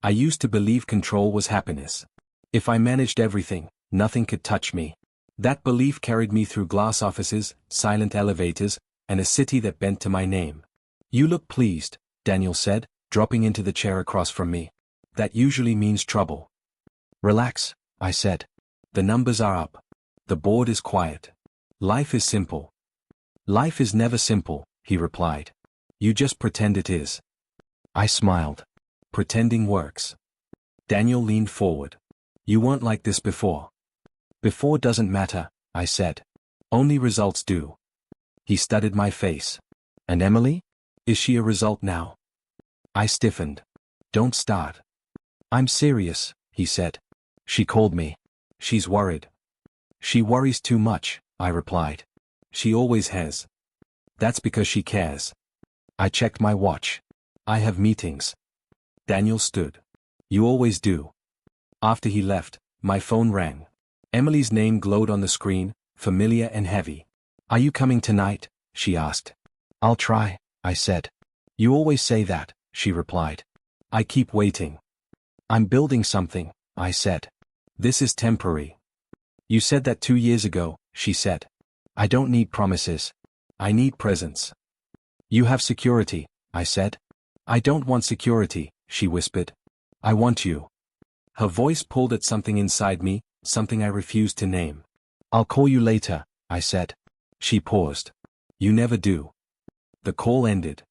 I used to believe control was happiness. If I managed everything, nothing could touch me. That belief carried me through glass offices, silent elevators, and a city that bent to my name. You look pleased, Daniel said, dropping into the chair across from me. That usually means trouble. Relax, I said. The numbers are up. The board is quiet. Life is simple. Life is never simple, he replied. You just pretend it is. I smiled. Pretending works. Daniel leaned forward. You weren't like this before. Before doesn't matter, I said. Only results do. He studied my face. And Emily? Is she a result now? I stiffened. Don't start. I'm serious, he said. She called me. She's worried. She worries too much, I replied. She always has. That's because she cares. I checked my watch. I have meetings. Daniel stood. You always do. After he left, my phone rang. Emily's name glowed on the screen, familiar and heavy. Are you coming tonight? She asked. I'll try, I said. You always say that, she replied. I keep waiting. I'm building something, I said. This is temporary. You said that 2 years ago, she said. I don't need promises. I need presence. You have security, I said. I don't want security, she whispered. I want you. Her voice pulled at something inside me, something I refused to name. I'll call you later, I said. She paused. You never do. The call ended.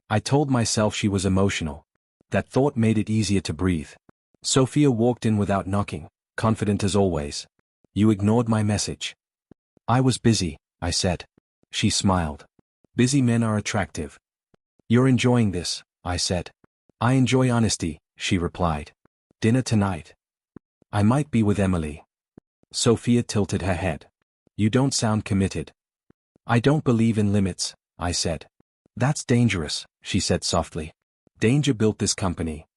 I told myself she was emotional. That thought made it easier to breathe. Sophia walked in without knocking, confident as always. You ignored my message. I was busy, I said. She smiled. Busy men are attractive. You're enjoying this, I said. I enjoy honesty, she replied. Dinner tonight. I might be with Emily. Sophia tilted her head. You don't sound committed. I don't believe in limits, I said. That's dangerous, she said softly. Danger built this company.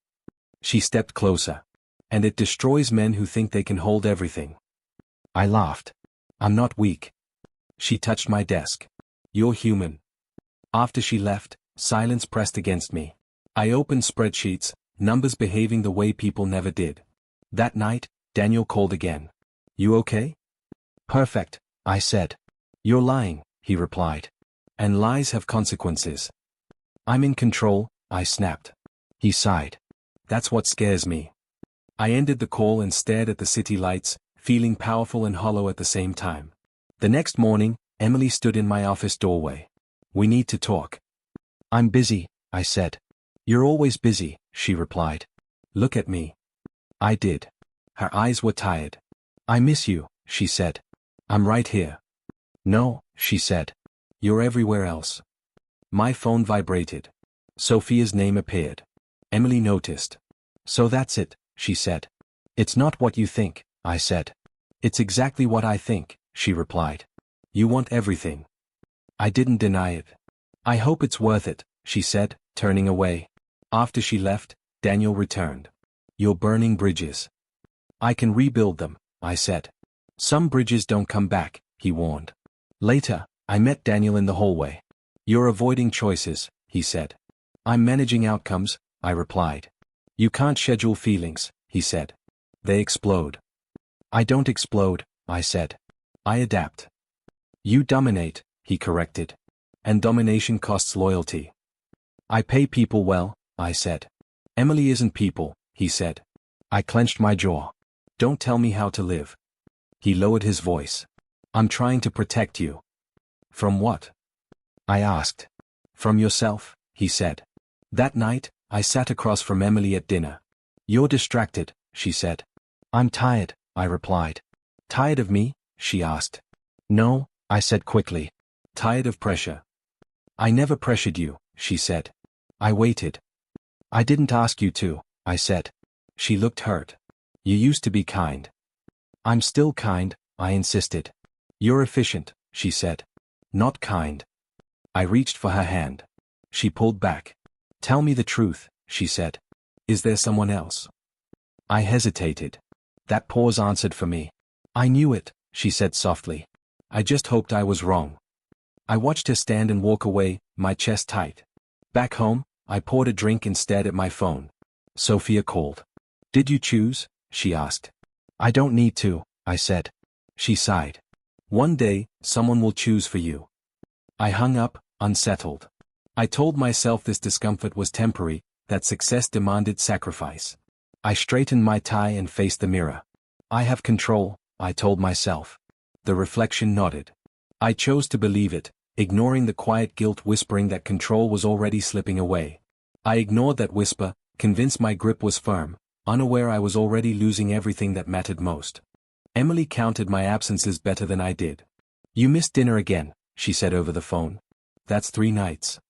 She stepped closer. And it destroys men who think they can hold everything. I laughed. I'm not weak. She touched my desk. You're human. After she left, silence pressed against me. I opened spreadsheets, numbers behaving the way people never did. That night, Daniel called again. You okay? Perfect, I said. You're lying, he replied. And lies have consequences. I'm in control, I snapped. He sighed. That's what scares me. I ended the call and stared at the city lights, feeling powerful and hollow at the same time. The next morning, Emily stood in my office doorway. We need to talk. I'm busy, I said. You're always busy, she replied. Look at me. I did. Her eyes were tired. I miss you, she said. I'm right here. No, she said. You're everywhere else. My phone vibrated. Sophia's name appeared. Emily noticed. So that's it, she said. It's not what you think, I said. It's exactly what I think, she replied. You want everything. I didn't deny it. I hope it's worth it, she said, turning away. After she left, Daniel returned. You're burning bridges. I can rebuild them, I said. Some bridges don't come back, he warned. Later, I met Daniel in the hallway. You're avoiding choices, he said. I'm managing outcomes, I replied. You can't schedule feelings, he said. They explode. I don't explode, I said. I adapt. You dominate, he corrected. And domination costs loyalty. I pay people well, I said. Emily isn't people, he said. I clenched my jaw. Don't tell me how to live. He lowered his voice. I'm trying to protect you. From what? I asked. From yourself, he said. That night, I sat across from Emily at dinner. You're distracted, she said. I'm tired, I replied. Tired of me? She asked. No, I said quickly. Tired of pressure. I never pressured you, she said. I waited. I didn't ask you to, I said. She looked hurt. You used to be kind. I'm still kind, I insisted. You're efficient, she said. Not kind. I reached for her hand. She pulled back. Tell me the truth, she said. Is there someone else? I hesitated. That pause answered for me. I knew it, she said softly. I just hoped I was wrong. I watched her stand and walk away, my chest tight. Back home, I poured a drink and stared at my phone. Sophia called. Did you choose? She asked. I don't need to, I said. She sighed. One day, someone will choose for you. I hung up, unsettled. I told myself this discomfort was temporary, that success demanded sacrifice. I straightened my tie and faced the mirror. I have control, I told myself. The reflection nodded. I chose to believe it, ignoring the quiet guilt whispering that control was already slipping away. I ignored that whisper, convinced my grip was firm, unaware I was already losing everything that mattered most. Emily counted my absences better than I did. You missed dinner again, she said over the phone. That's 3 nights.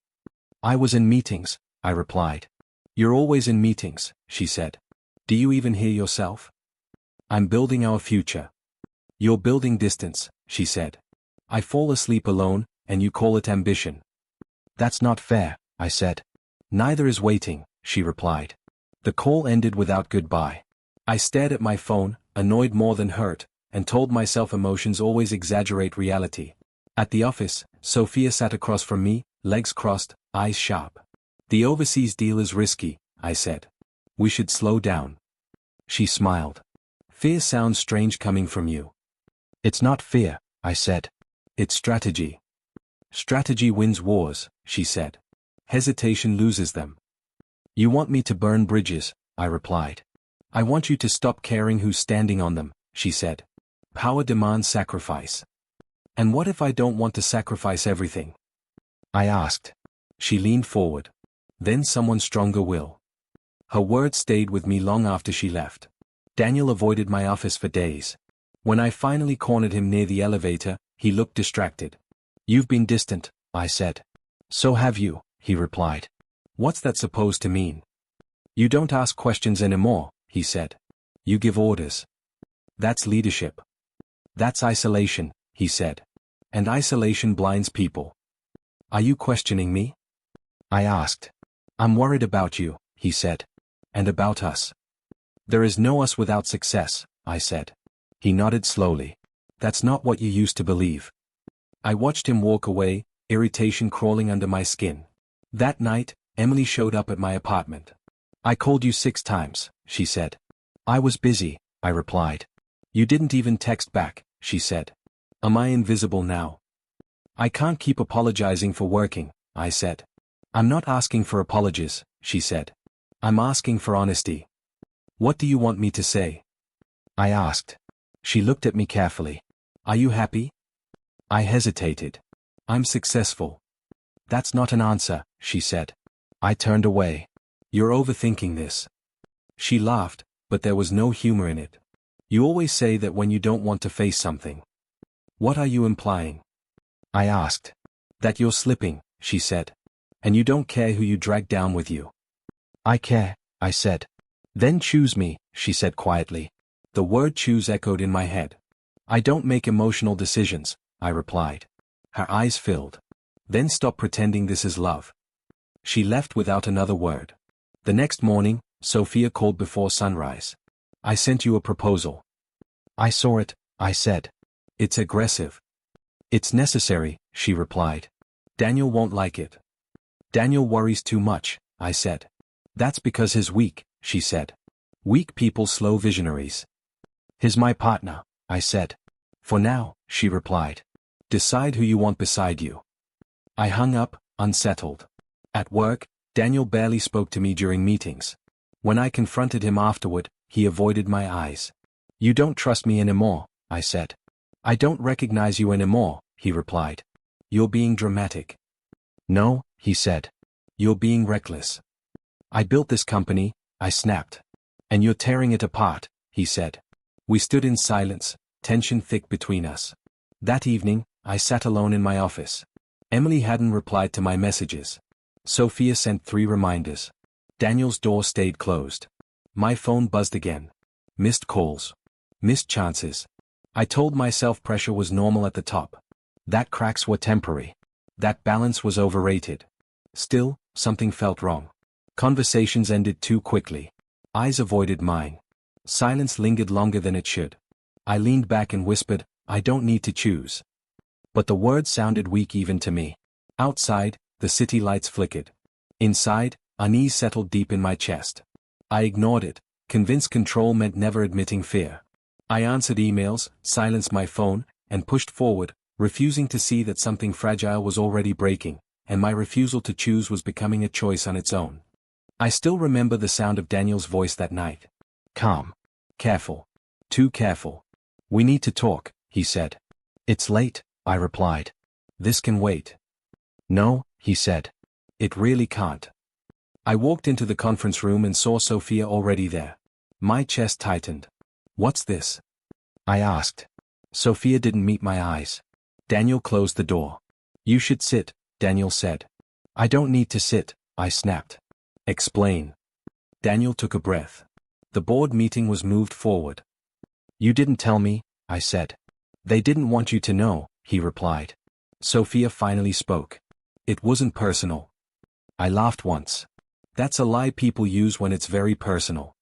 I was in meetings, I replied. You're always in meetings, she said. Do you even hear yourself? I'm building our future. You're building distance, she said. I fall asleep alone, and you call it ambition. That's not fair, I said. Neither is waiting, she replied. The call ended without goodbye. I stared at my phone, annoyed more than hurt, and told myself emotions always exaggerate reality. At the office, Sophia sat across from me, legs crossed, eyes sharp. The overseas deal is risky, I said. We should slow down. She smiled. Fear sounds strange coming from you. It's not fear, I said. It's strategy. Strategy wins wars, she said. Hesitation loses them. You want me to burn bridges, I replied. I want you to stop caring who's standing on them, she said. Power demands sacrifice. And what if I don't want to sacrifice everything? I asked. She leaned forward. Then someone stronger will. Her words stayed with me long after she left. Daniel avoided my office for days. When I finally cornered him near the elevator, he looked distracted. You've been distant, I said. So have you, he replied. What's that supposed to mean? You don't ask questions anymore, he said. You give orders. That's leadership. That's isolation, he said. And isolation blinds people. Are you questioning me? I asked. I'm worried about you, he said. And about us. There is no us without success, I said. He nodded slowly. That's not what you used to believe. I watched him walk away, irritation crawling under my skin. That night, Emily showed up at my apartment. I called you 6 times, she said. I was busy, I replied. You didn't even text back, she said. Am I invisible now? I can't keep apologizing for working, I said. I'm not asking for apologies, she said. I'm asking for honesty. What do you want me to say? I asked. She looked at me carefully. Are you happy? I hesitated. I'm successful. That's not an answer, she said. I turned away. You're overthinking this. She laughed, but there was no humor in it. You always say that when you don't want to face something. What are you implying? I asked. That you're slipping, she said. And you don't care who you drag down with you. I care, I said. Then choose me, she said quietly. The word choose echoed in my head. I don't make emotional decisions, I replied. Her eyes filled. Then stop pretending this is love. She left without another word. The next morning, Sophia called before sunrise. I sent you a proposal. I saw it, I said. It's aggressive. It's necessary, she replied. Daniel won't like it. Daniel worries too much, I said. That's because he's weak, she said. Weak people slow visionaries. He's my partner, I said. For now, she replied. Decide who you want beside you. I hung up, unsettled. At work, Daniel barely spoke to me during meetings. When I confronted him afterward, he avoided my eyes. You don't trust me anymore, I said. I don't recognize you anymore, he replied. You're being dramatic. No, he said. You're being reckless. I built this company, I snapped. And you're tearing it apart, he said. We stood in silence, tension thick between us. That evening, I sat alone in my office. Emily hadn't replied to my messages. Sophia sent 3 reminders. Daniel's door stayed closed. My phone buzzed again. Missed calls. Missed chances. I told myself pressure was normal at the top. That cracks were temporary. That balance was overrated. Still, something felt wrong. Conversations ended too quickly. Eyes avoided mine. Silence lingered longer than it should. I leaned back and whispered, I don't need to choose. But the words sounded weak even to me. Outside, the city lights flickered. Inside, unease settled deep in my chest. I ignored it, Convince control meant never admitting fear. I answered emails, silenced my phone, and pushed forward, refusing to see that something fragile was already breaking, and my refusal to choose was becoming a choice on its own. I still remember the sound of Daniel's voice that night. Calm. Careful. Too careful. We need to talk, he said. It's late, I replied. This can wait. No, he said. It really can't. I walked into the conference room and saw Sophia already there. My chest tightened. What's this? I asked. Sophia didn't meet my eyes. Daniel closed the door. You should sit, Daniel said. I don't need to sit, I snapped. Explain. Daniel took a breath. The board meeting was moved forward. You didn't tell me, I said. They didn't want you to know, he replied. Sophia finally spoke. It wasn't personal. I laughed once. That's a lie people use when it's very personal.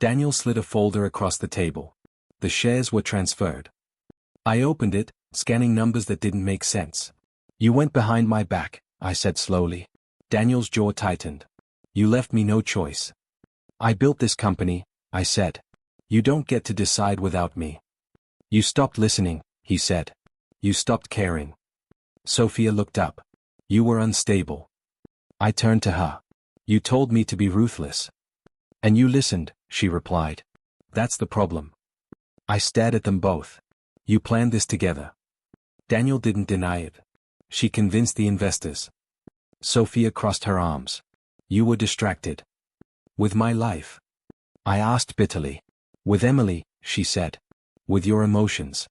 Daniel slid a folder across the table. The shares were transferred. I opened it, scanning numbers that didn't make sense. You went behind my back, I said slowly. Daniel's jaw tightened. You left me no choice. I built this company, I said. You don't get to decide without me. You stopped listening, he said. You stopped caring. Sophia looked up. You were unstable. I turned to her. You told me to be ruthless. And you listened, she replied. That's the problem. I stared at them both. You planned this together. Daniel didn't deny it. She convinced the investors. Sophia crossed her arms. You were distracted. With my life? I asked bitterly. With Emily, she said. With your emotions.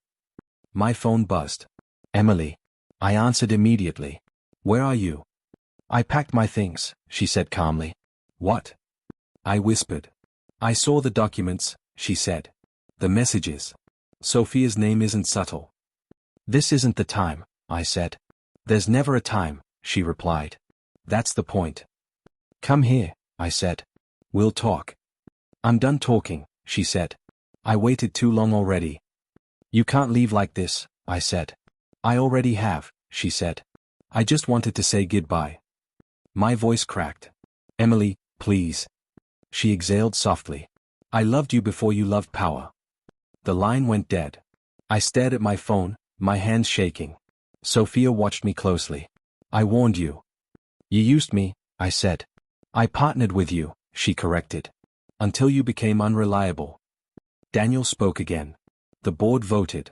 My phone buzzed. Emily. I answered immediately. Where are you? I packed my things, she said calmly. What? I whispered. I saw the documents, she said. The messages. Sophia's name isn't subtle. This isn't the time, I said. There's never a time, she replied. That's the point. Come here, I said. We'll talk. I'm done talking, she said. I waited too long already. You can't leave like this, I said. I already have, she said. I just wanted to say goodbye. My voice cracked. Emily, please. She exhaled softly. I loved you before you loved power. The line went dead. I stared at my phone, my hands shaking. Sophia watched me closely. I warned you. You used me, I said. I partnered with you, she corrected. Until you became unreliable. Daniel spoke again. The board voted.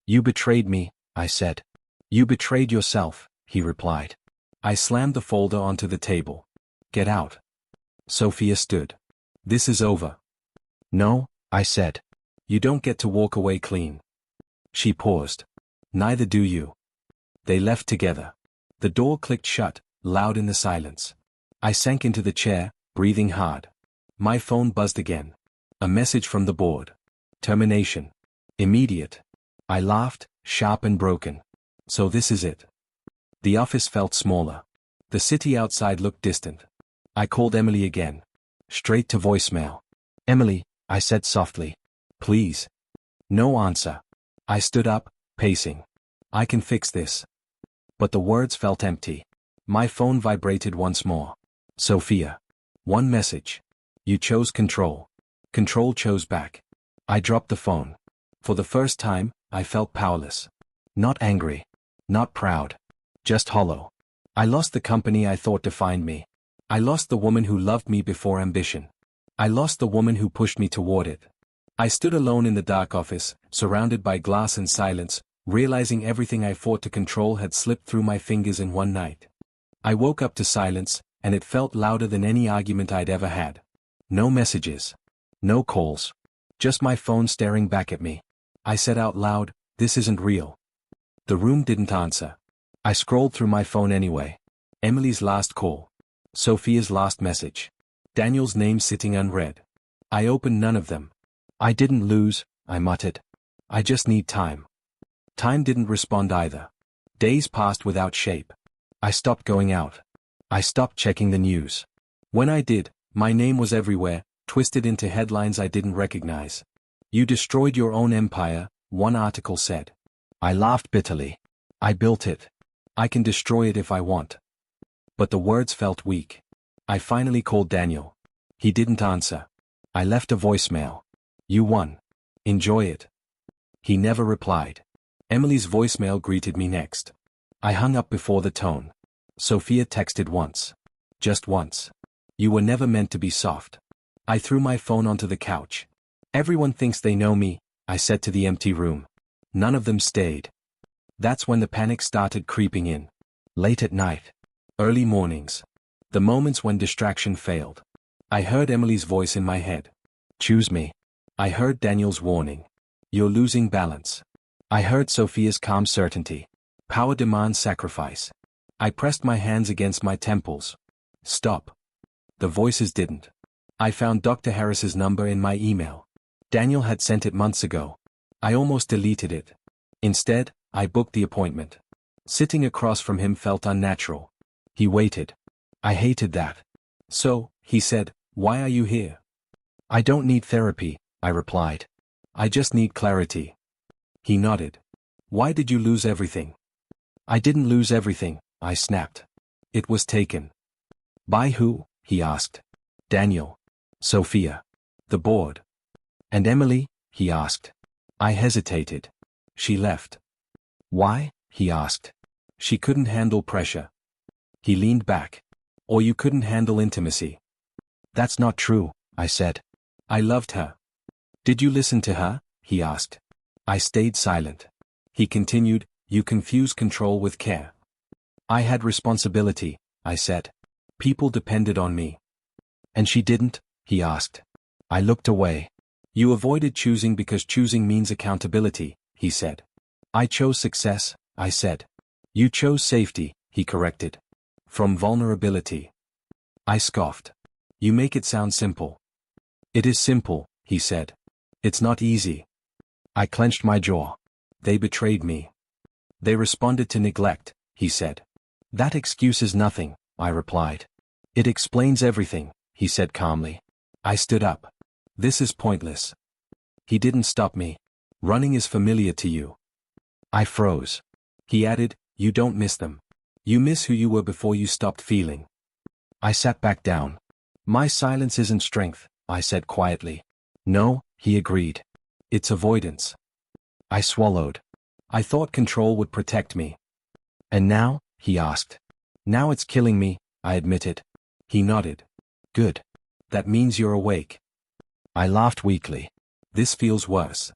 You betrayed me, I said. You betrayed yourself, he replied. I slammed the folder onto the table. Get out. Sophia stood. This is over. No, I said. You don't get to walk away clean. She paused. Neither do you. They left together. The door clicked shut, loud in the silence. I sank into the chair, breathing hard. My phone buzzed again. A message from the board. Termination. Immediate. I laughed, sharp and broken. So this is it. The office felt smaller. The city outside looked distant. I called Emily again. Straight to voicemail. Emily, I said softly. Please. No answer. I stood up, pacing. I can fix this. But the words felt empty. My phone vibrated once more. Sophia. One message. You chose control. Control chose back. I dropped the phone. For the first time, I felt powerless. Not angry. Not proud. Just hollow. I lost the company I thought defined me. I lost the woman who loved me before ambition. I lost the woman who pushed me toward it. I stood alone in the dark office, surrounded by glass and silence, realizing everything I fought to control had slipped through my fingers in one night. I woke up to silence, and it felt louder than any argument I'd ever had. No messages. No calls. Just my phone staring back at me. I said out loud, this isn't real. The room didn't answer. I scrolled through my phone anyway. Emily's last call. Sophia's last message. Daniel's name sitting unread. I opened none of them. I didn't lose, I muttered. I just need time. Time didn't respond either. Days passed without shape. I stopped going out. I stopped checking the news. When I did, my name was everywhere, twisted into headlines I didn't recognize. You destroyed your own empire, one article said. I laughed bitterly. I built it. I can destroy it if I want. But the words felt weak. I finally called Daniel. He didn't answer. I left a voicemail. You won. Enjoy it. He never replied. Emily's voicemail greeted me next. I hung up before the tone. Sophia texted once. Just once. You were never meant to be soft. I threw my phone onto the couch. Everyone thinks they know me, I said to the empty room. None of them stayed. That's when the panic started creeping in. Late at night. Early mornings. The moments when distraction failed. I heard Emily's voice in my head. Choose me. I heard Daniel's warning. You're losing balance. I heard Sophia's calm certainty. Power demands sacrifice. I pressed my hands against my temples. Stop. The voices didn't. I found Dr. Harris's number in my email. Daniel had sent it months ago. I almost deleted it. Instead, I booked the appointment. Sitting across from him felt unnatural. He waited. I hated that. So, he said, why are you here? I don't need therapy, I replied. I just need clarity. He nodded. Why did you lose everything? I didn't lose everything, I snapped. It was taken. By who? He asked. Daniel. Sophia. The board. And Emily? He asked. I hesitated. She left. Why? He asked. She couldn't handle pressure. He leaned back. Or you couldn't handle intimacy. That's not true, I said. I loved her. Did you listen to her? He asked. I stayed silent. He continued, you confuse control with care. I had responsibility, I said. People depended on me. And she didn't? He asked. I looked away. You avoided choosing because choosing means accountability, he said. I chose success, I said. You chose safety, he corrected. From vulnerability. I scoffed. You make it sound simple. It is simple, he said. It's not easy. I clenched my jaw. They betrayed me. They responded to neglect, he said. That excuse is nothing, I replied. It explains everything, he said calmly. I stood up. This is pointless. He didn't stop me. Running is familiar to you. I froze. He added, you don't miss them. You miss who you were before you stopped feeling. I sat back down. My silence isn't strength, I said quietly. No, he agreed. It's avoidance. I swallowed. I thought control would protect me. And now? He asked. Now it's killing me, I admitted. He nodded. Good. That means you're awake. I laughed weakly. This feels worse.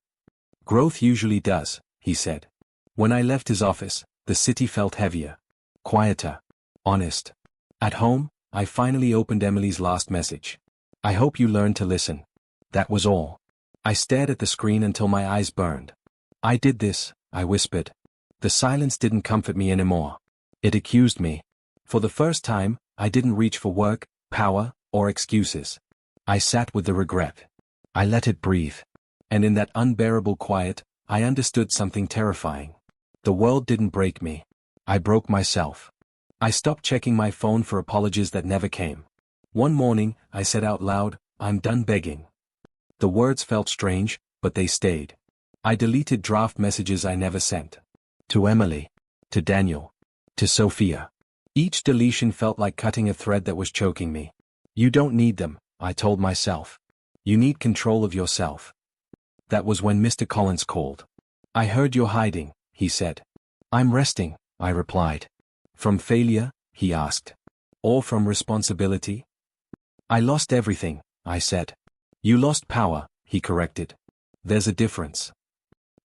Growth usually does, he said. When I left his office, the city felt heavier. Quieter. Honest. At home, I finally opened Emily's last message. I hope you learned to listen. That was all. I stared at the screen until my eyes burned. I did this, I whispered. The silence didn't comfort me anymore. It accused me. For the first time, I didn't reach for work, power, or excuses. I sat with the regret. I let it breathe. And in that unbearable quiet, I understood something terrifying. The world didn't break me. I broke myself. I stopped checking my phone for apologies that never came. One morning, I said out loud, I'm done begging. The words felt strange, but they stayed. I deleted draft messages I never sent. To Emily. To Daniel. To Sophia. Each deletion felt like cutting a thread that was choking me. You don't need them, I told myself. You need control of yourself. That was when Mr. Collins called. I heard you're hiding, he said. I'm resting, I replied. From failure? He asked. Or from responsibility? I lost everything, I said. You lost power, he corrected. There's a difference.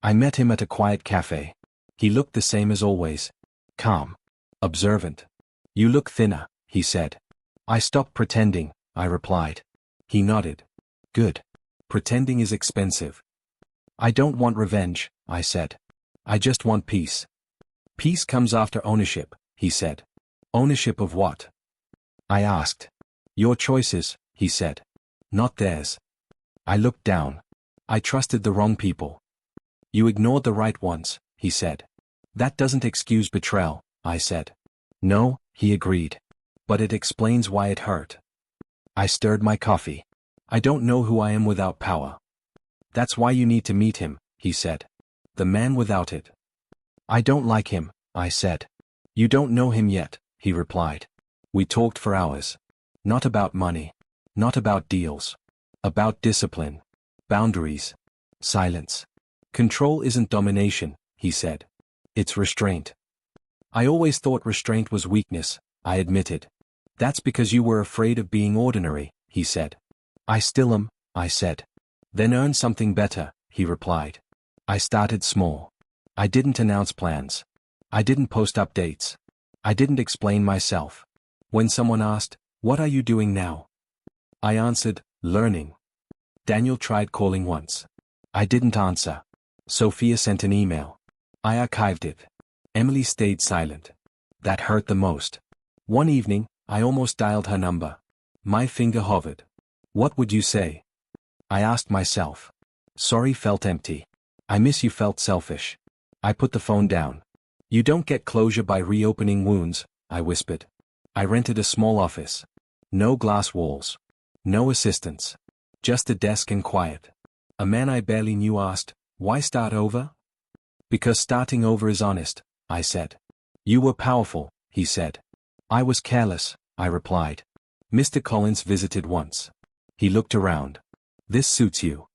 I met him at a quiet cafe. He looked the same as always. Calm. Observant. You look thinner, he said. I stopped pretending, I replied. He nodded. Good. Pretending is expensive. I don't want revenge, I said. I just want peace. Peace comes after ownership, he said. Ownership of what? I asked. Your choices, he said. Not theirs. I looked down. I trusted the wrong people. You ignored the right ones, he said. That doesn't excuse betrayal, I said. No, he agreed. But it explains why it hurt. I stirred my coffee. I don't know who I am without power. That's why you need to meet him, he said. The man without it. I don't like him, I said. You don't know him yet, he replied. We talked for hours. Not about money. Not about deals. About discipline. Boundaries. Silence. Control isn't domination, he said. It's restraint. I always thought restraint was weakness, I admitted. That's because you were afraid of being ordinary, he said. I still am, I said. Then earn something better, he replied. I started small. I didn't announce plans. I didn't post updates. I didn't explain myself. When someone asked, "What are you doing now?" I answered, "Learning." Daniel tried calling once. I didn't answer. Sophia sent an email. I archived it. Emily stayed silent. That hurt the most. One evening, I almost dialed her number. My finger hovered. What would you say? I asked myself. Sorry felt empty. I miss you felt selfish. I put the phone down. You don't get closure by reopening wounds, I whispered. I rented a small office. No glass walls. No assistants. Just a desk and quiet. A man I barely knew asked, "Why start over?" Because starting over is honest, I said. You were powerful, he said. I was careless, I replied. Mr. Collins visited once. He looked around. This suits you.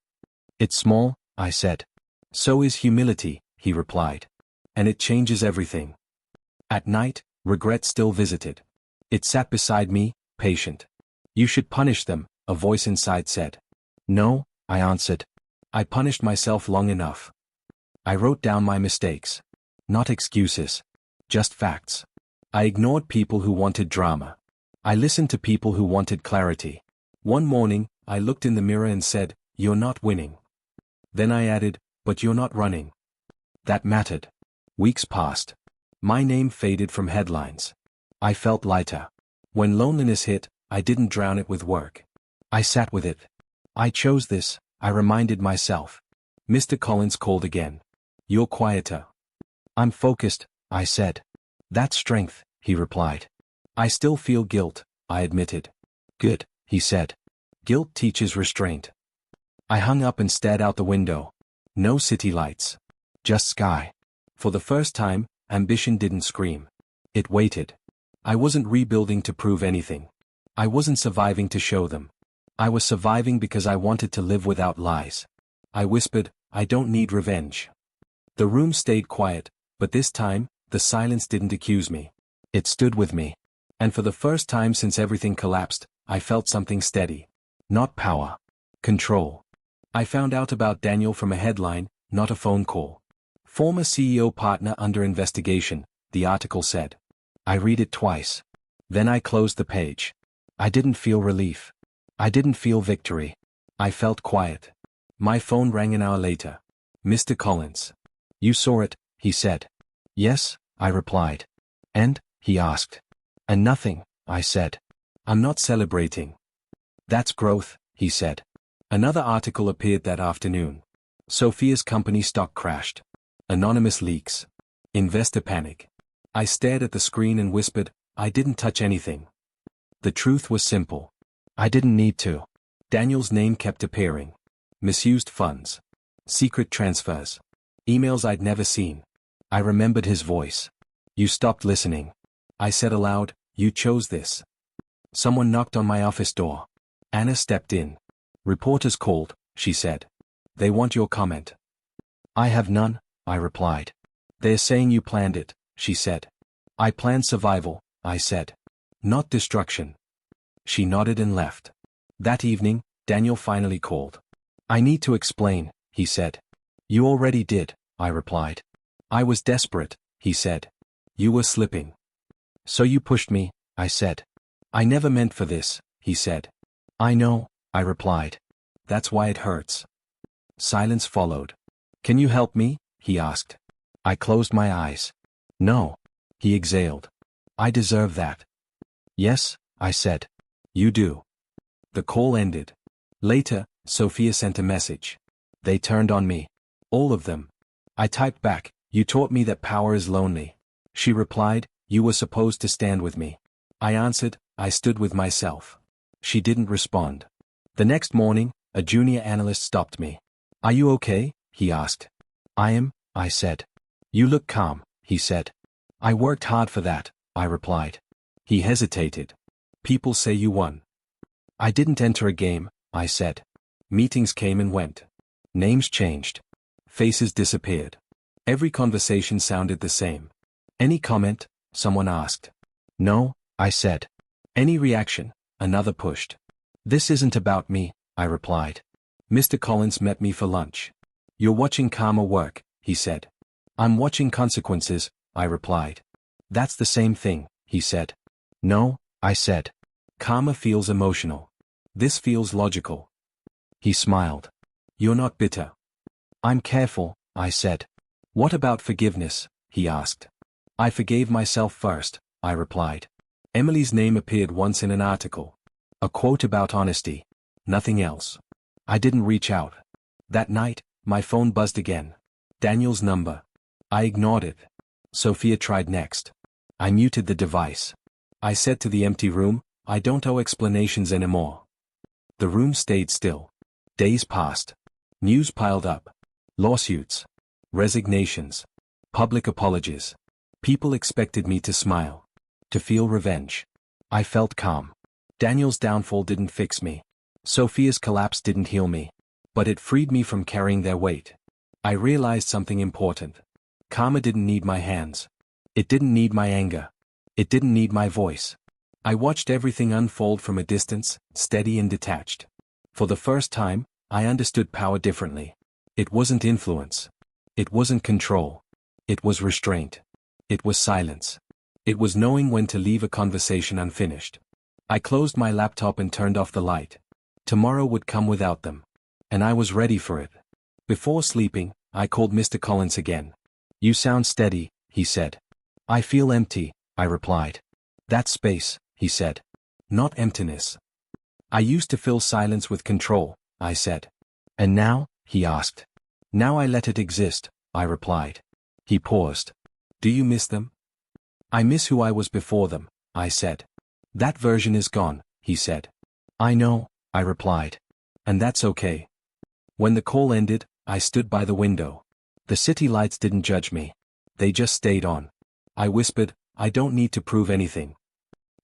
It's small, I said. So is humility, he replied. And it changes everything. At night, regret still visited. It sat beside me, patient. You should punish them, a voice inside said. No, I answered. I punished myself long enough. I wrote down my mistakes. Not excuses. Just facts. I ignored people who wanted drama. I listened to people who wanted clarity. One morning, I looked in the mirror and said, "You're not winning." Then I added, "But you're not running." That mattered. Weeks passed. My name faded from headlines. I felt lighter. When loneliness hit, I didn't drown it with work. I sat with it. I chose this, I reminded myself. Mr. Collins called again. You're quieter. I'm focused, I said. That's strength, he replied. I still feel guilt, I admitted. Good, he said. Guilt teaches restraint. I hung up and stared out the window. No city lights. Just sky. For the first time, ambition didn't scream. It waited. I wasn't rebuilding to prove anything. I wasn't surviving to show them. I was surviving because I wanted to live without lies. I whispered, I don't need revenge. The room stayed quiet, but this time, the silence didn't accuse me. It stood with me. And for the first time since everything collapsed, I felt something steady. Not power. Control. I found out about Daniel from a headline, not a phone call. Former CEO partner under investigation, the article said. I read it twice. Then I closed the page. I didn't feel relief. I didn't feel victory. I felt quiet. My phone rang an hour later. Mr. Collins. You saw it, he said. Yes, I replied. And, he asked. And nothing, I said. I'm not celebrating. That's growth, he said. Another article appeared that afternoon. Sophia's company stock crashed. Anonymous leaks. Investor panic. I stared at the screen and whispered, I didn't touch anything. The truth was simple. I didn't need to. Daniel's name kept appearing. Misused funds. Secret transfers. Emails I'd never seen. I remembered his voice. You stopped listening. I said aloud, you chose this. Someone knocked on my office door. Anna stepped in. Reporters called, she said. They want your comment. I have none, I replied. They're saying you planned it, she said. I planned survival, I said. Not destruction. She nodded and left. That evening, Daniel finally called. I need to explain, he said. You already did, I replied. I was desperate, he said. You were slipping. So you pushed me, I said. I never meant for this, he said. I know, I replied. That's why it hurts. Silence followed. Can you help me? He asked. I closed my eyes. No. He exhaled. I deserve that. Yes, I said. You do. The call ended. Later, Sophia sent a message. They turned on me. All of them. I typed back, you taught me that power is lonely. She replied, you were supposed to stand with me. I answered, I stood with myself. She didn't respond. The next morning, a junior analyst stopped me. Are you okay? He asked. I am, I said. You look calm, he said. I worked hard for that, I replied. He hesitated. People say you won. I didn't enter a game, I said. Meetings came and went. Names changed. Faces disappeared. Every conversation sounded the same. Any comment? Someone asked. No, I said. Any reaction? Another pushed. This isn't about me, I replied. Mr. Collins met me for lunch. You're watching karma work, he said. I'm watching consequences, I replied. That's the same thing, he said. No, I said. Karma feels emotional. This feels logical. He smiled. You're not bitter. I'm careful, I said. What about forgiveness? He asked. I forgave myself first, I replied. Emily's name appeared once in an article. A quote about honesty. Nothing else. I didn't reach out. That night, my phone buzzed again. Daniel's number. I ignored it. Sophia tried next. I muted the device. I said to the empty room, I don't owe explanations anymore. The room stayed still. Days passed. News piled up. Lawsuits. Resignations. Public apologies. People expected me to smile. To feel revenge. I felt calm. Daniel's downfall didn't fix me. Sophia's collapse didn't heal me. But it freed me from carrying their weight. I realized something important. Karma didn't need my hands. It didn't need my anger. It didn't need my voice. I watched everything unfold from a distance, steady and detached. For the first time, I understood power differently. It wasn't influence. It wasn't control. It was restraint. It was silence. It was knowing when to leave a conversation unfinished. I closed my laptop and turned off the light. Tomorrow would come without them. And I was ready for it. Before sleeping, I called Mr. Collins again. You sound steady, he said. I feel empty, I replied. That's space, he said. Not emptiness. I used to fill silence with control, I said. And now, he asked. Now I let it exist, I replied. He paused. Do you miss them? I miss who I was before them, I said. That version is gone, he said. I know, I replied. And that's okay. When the call ended, I stood by the window. The city lights didn't judge me. They just stayed on. I whispered, I don't need to prove anything.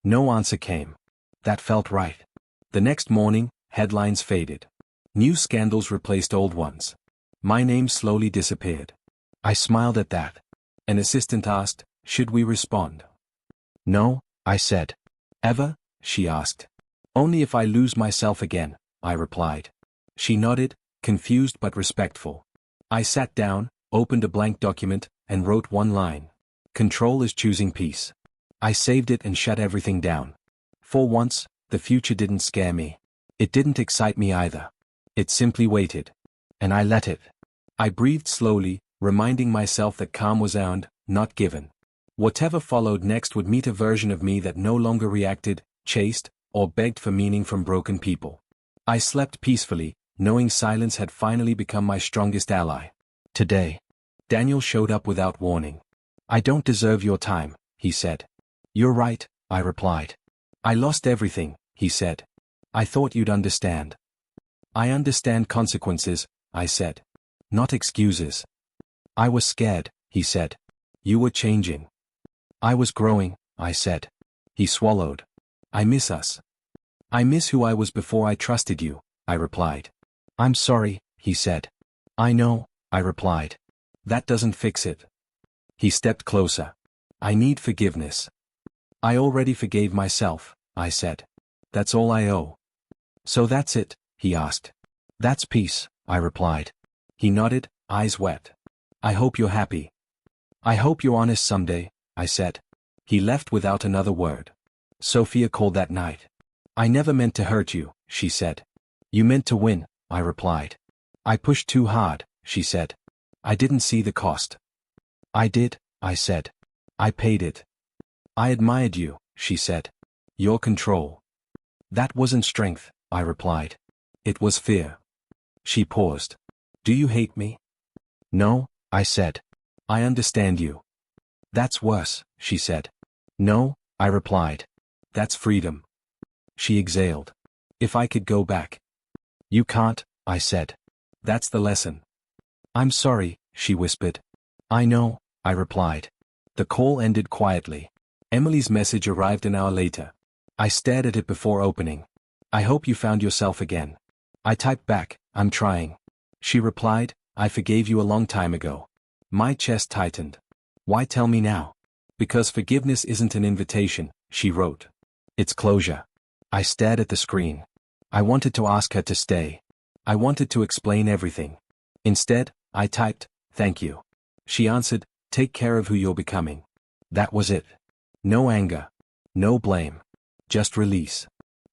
No answer came. That felt right. The next morning, headlines faded. New scandals replaced old ones. My name slowly disappeared. I smiled at that. An assistant asked, should we respond? No, I said. Ever? She asked. Only if I lose myself again, I replied. She nodded, confused but respectful. I sat down, opened a blank document, and wrote one line. Control is choosing peace. I saved it and shut everything down. For once, the future didn't scare me. It didn't excite me either. It simply waited. And I let it. I breathed slowly, reminding myself that calm was earned, not given. Whatever followed next would meet a version of me that no longer reacted, chased, or begged for meaning from broken people. I slept peacefully, knowing silence had finally become my strongest ally. Today, Daniel showed up without warning. I don't deserve your time, he said. You're right, I replied. I lost everything, he said. I thought you'd understand. I understand consequences, I said. Not excuses. I was scared, he said. You were changing. I was growing, I said. He swallowed. I miss us. I miss who I was before I trusted you, I replied. I'm sorry, he said. I know, I replied. That doesn't fix it. He stepped closer. I need forgiveness. I already forgave myself, I said. That's all I owe. So that's it, he asked. That's peace, I replied. He nodded, eyes wet. I hope you're happy. I hope you're honest someday, I said. He left without another word. Sophia called that night. I never meant to hurt you, she said. You meant to win, I replied. I pushed too hard, she said. I didn't see the cost. I did, I said. I paid it. I admired you, she said. Your control. That wasn't strength, I replied. It was fear. She paused. Do you hate me? No, I said. I understand you. That's worse, she said. No, I replied. That's freedom. She exhaled. If I could go back. You can't, I said. That's the lesson. I'm sorry, she whispered. I know, I replied. The call ended quietly. Emily's message arrived an hour later. I stared at it before opening. I hope you found yourself again. I typed back, I'm trying. She replied, I forgave you a long time ago. My chest tightened. Why tell me now? Because forgiveness isn't an invitation, she wrote. It's closure. I stared at the screen. I wanted to ask her to stay. I wanted to explain everything. Instead, I typed, thank you. She answered, take care of who you're becoming. That was it. No anger. No blame. Just release.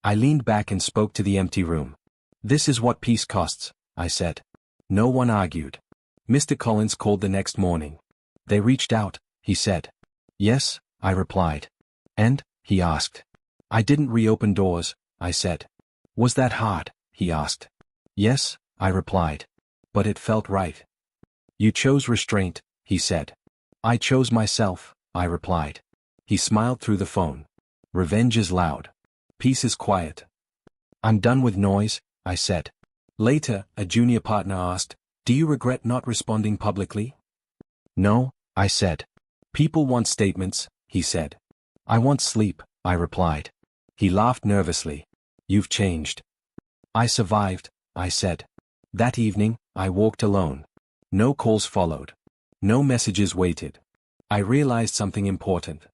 I leaned back and spoke to the empty room. This is what peace costs, I said. No one argued. Mr. Collins called the next morning. They reached out, he said. Yes, I replied. And, he asked. I didn't reopen doors, I said. Was that hard, he asked. Yes, I replied. But it felt right. You chose restraint, he said. I chose myself, I replied. He smiled through the phone. Revenge is loud. Peace is quiet. I'm done with noise, I said. Later, a junior partner asked, do you regret not responding publicly? No, I said. People want statements, he said. I want sleep, I replied. He laughed nervously. You've changed. I survived, I said. That evening, I walked alone. No calls followed. No messages waited. I realized something important.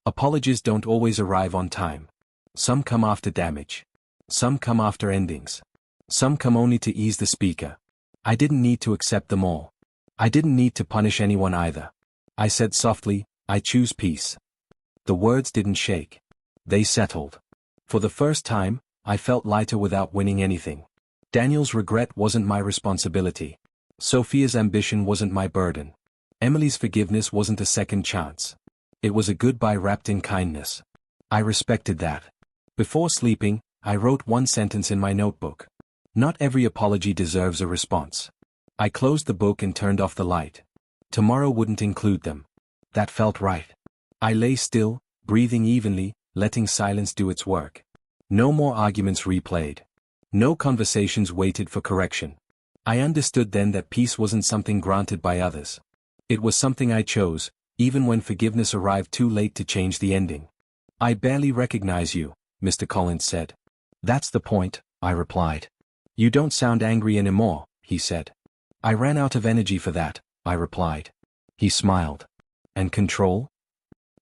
Apologies don't always arrive on time. Some come after damage. Some come after endings. Some come only to ease the speaker. I didn't need to accept them all. I didn't need to punish anyone either. I said softly, I choose peace. The words didn't shake. They settled. For the first time, I felt lighter without winning anything. Daniel's regret wasn't my responsibility. Sophia's ambition wasn't my burden. Emily's forgiveness wasn't a second chance. It was a goodbye wrapped in kindness. I respected that. Before sleeping, I wrote one sentence in my notebook. Not every apology deserves a response. I closed the book and turned off the light. Tomorrow wouldn't include them. That felt right. I lay still, breathing evenly, letting silence do its work. No more arguments replayed. No conversations waited for correction. I understood then that peace wasn't something granted by others. It was something I chose, even when forgiveness arrived too late to change the ending. I barely recognize you, Mr. Collins said. That's the point, I replied. You don't sound angry anymore, he said. I ran out of energy for that, I replied. He smiled. And control?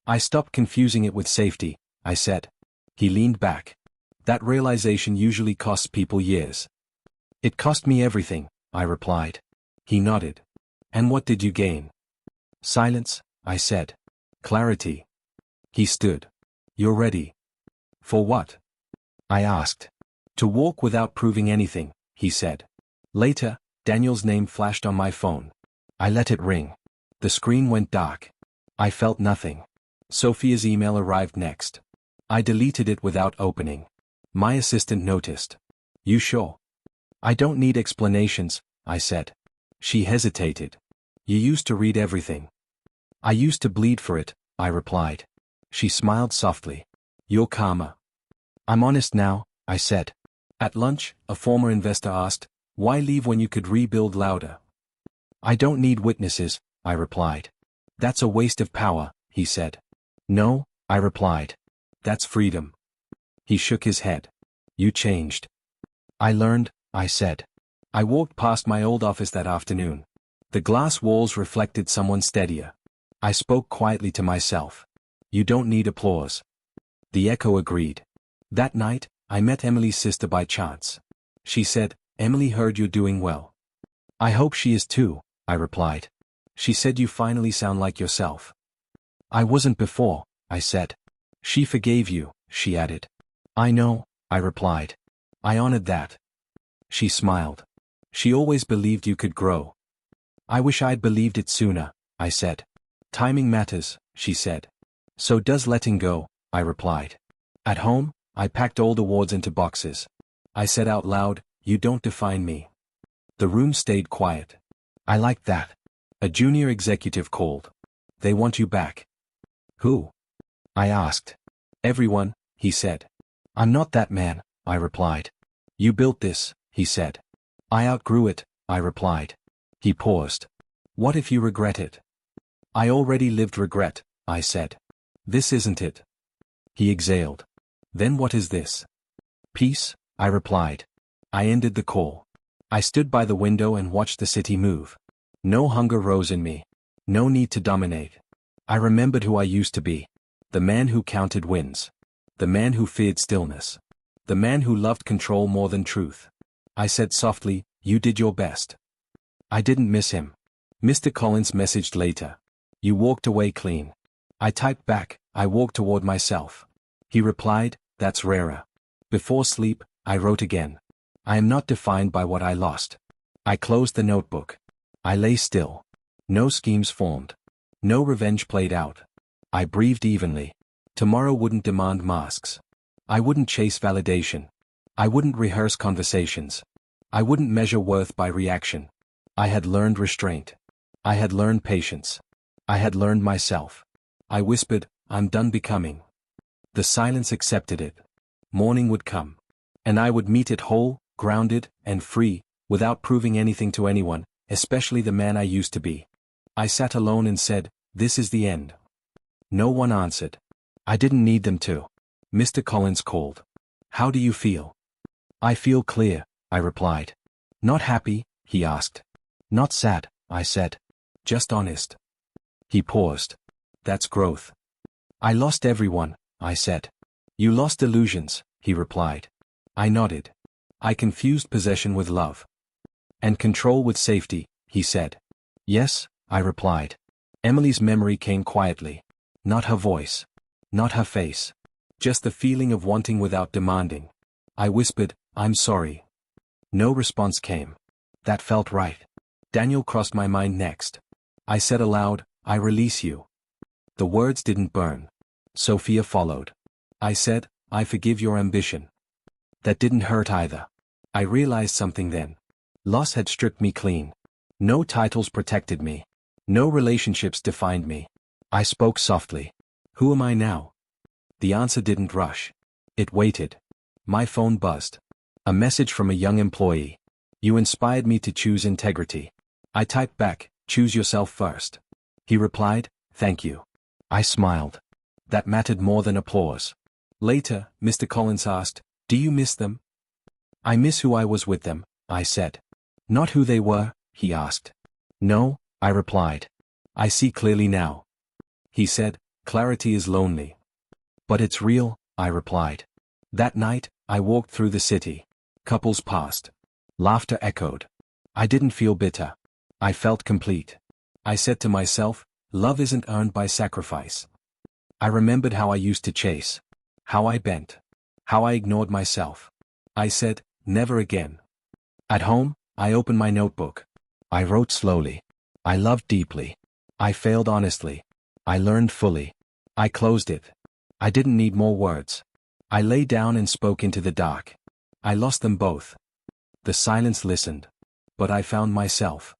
I stopped confusing it with safety, I said. He leaned back. That realization usually costs people years. It cost me everything, I replied. He nodded. And what did you gain? Silence, I said. Clarity. He stood. You're ready. For what? I asked. To walk without proving anything, he said. Later, Daniel's name flashed on my phone. I let it ring. The screen went dark. I felt nothing. Sophia's email arrived next. I deleted it without opening. My assistant noticed. You sure? I don't need explanations, I said. She hesitated. You used to read everything. I used to bleed for it, I replied. She smiled softly. You're calmer. I'm honest now, I said. At lunch, a former investor asked, why leave when you could rebuild louder? I don't need witnesses, I replied. That's a waste of power, he said. No, I replied. That's freedom. He shook his head. You changed. I learned, I said. I walked past my old office that afternoon. The glass walls reflected someone steadier. I spoke quietly to myself. You don't need applause. The echo agreed. That night, I met Emily's sister by chance. She said, Emily heard you're doing well. I hope she is too, I replied. She said you finally sound like yourself. I wasn't before, I said. She forgave you, she added. I know, I replied. I honored that. She smiled. She always believed you could grow. I wish I'd believed it sooner, I said. Timing matters, she said. So does letting go, I replied. At home, I packed old awards into boxes. I said out loud, you don't define me. The room stayed quiet. I liked that. A junior executive called. They want you back. Who? I asked. Everyone, he said. I'm not that man, I replied. You built this, he said. I outgrew it, I replied. He paused. What if you regret it? I already lived regret, I said. This isn't it. He exhaled. Then what is this? Peace, I replied. I ended the call. I stood by the window and watched the city move. No hunger rose in me. No need to dominate. I remembered who I used to be. The man who counted wins. The man who feared stillness. The man who loved control more than truth. I said softly, "You did your best." I didn't miss him. Mr. Collins messaged later. "You walked away clean." I typed back, "I walked toward myself." He replied, "That's rarer." Before sleep, I wrote again. I am not defined by what I lost. I closed the notebook. I lay still. No schemes formed. No revenge played out. I breathed evenly. Tomorrow wouldn't demand masks. I wouldn't chase validation. I wouldn't rehearse conversations. I wouldn't measure worth by reaction. I had learned restraint. I had learned patience. I had learned myself. I whispered, "I'm done becoming." The silence accepted it. Morning would come. And I would meet it whole, grounded, and free, without proving anything to anyone, especially the man I used to be. I sat alone and said, "This is the end." No one answered. I didn't need them to. Mr. Collins called. "How do you feel?" "I feel clear," I replied. "Not happy?" he asked. "Not sad," I said. "Just honest." He paused. "That's growth." "I lost everyone," I said. "You lost illusions," he replied. I nodded. "I confused possession with love." "And control with safety," he said. "Yes," I replied. Emily's memory came quietly. Not her voice. Not her face. Just the feeling of wanting without demanding. I whispered, "I'm sorry." No response came. That felt right. Daniel crossed my mind next. I said aloud, "I release you." The words didn't burn. Sophia followed. I said, "I forgive your ambition." That didn't hurt either. I realized something then. Loss had stripped me clean. No titles protected me. No relationships defined me. I spoke softly. "Who am I now?" The answer didn't rush. It waited. My phone buzzed. A message from a young employee. "You inspired me to choose integrity." I typed back, "Choose yourself first." He replied, "Thank you." I smiled. That mattered more than applause. Later, Mr. Collins asked, "Do you miss them?" "I miss who I was with them," I said. "Not who they were," he asked. "No," I replied. "I see clearly now." He said, "Clarity is lonely." "But it's real," I replied. That night, I walked through the city. Couples passed. Laughter echoed. I didn't feel bitter. I felt complete. I said to myself, love isn't earned by sacrifice. I remembered how I used to chase. How I bent. How I ignored myself. I said, never again. At home, I opened my notebook. I wrote slowly. I loved deeply. I failed honestly. I learned fully. I closed it. I didn't need more words. I lay down and spoke into the dark. I lost them both. The silence listened. But I found myself.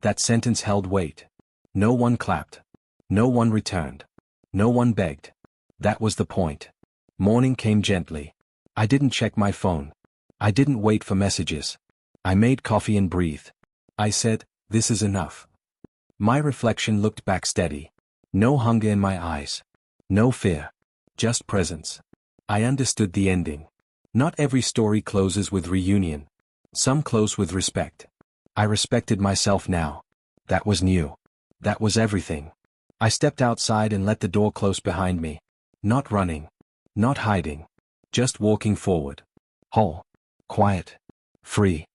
That sentence held weight. No one clapped. No one returned. No one begged. That was the point. Morning came gently. I didn't check my phone. I didn't wait for messages. I made coffee and breathed. I said, this is enough. My reflection looked back steady. No hunger in my eyes. No fear. Just presence. I understood the ending. Not every story closes with reunion. Some close with respect. I respected myself now. That was new. That was everything. I stepped outside and let the door close behind me. Not running. Not hiding. Just walking forward. Whole. Quiet. Free.